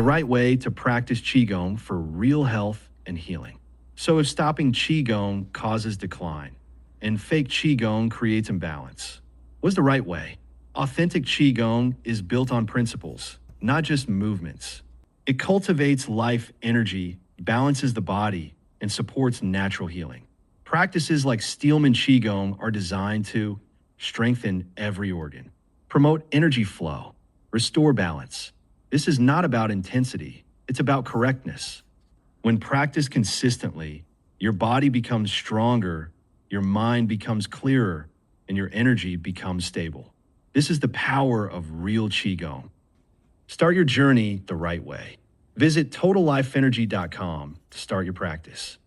right way to practice Qigong for real health and healing. So if stopping Qigong causes decline and fake Qigong creates imbalance, what's the right way? Authentic Qigong is built on principles, not just movements. It cultivates life energy, balances the body, and supports natural healing. Practices like Steelman Qigong are designed to strengthen every organ, promote energy flow, restore balance. This is not about intensity, it's about correctness. When practiced consistently, your body becomes stronger, your mind becomes clearer, and your energy becomes stable. This is the power of real Qigong. Start your journey the right way. Visit totallifeenergy.com to start your practice.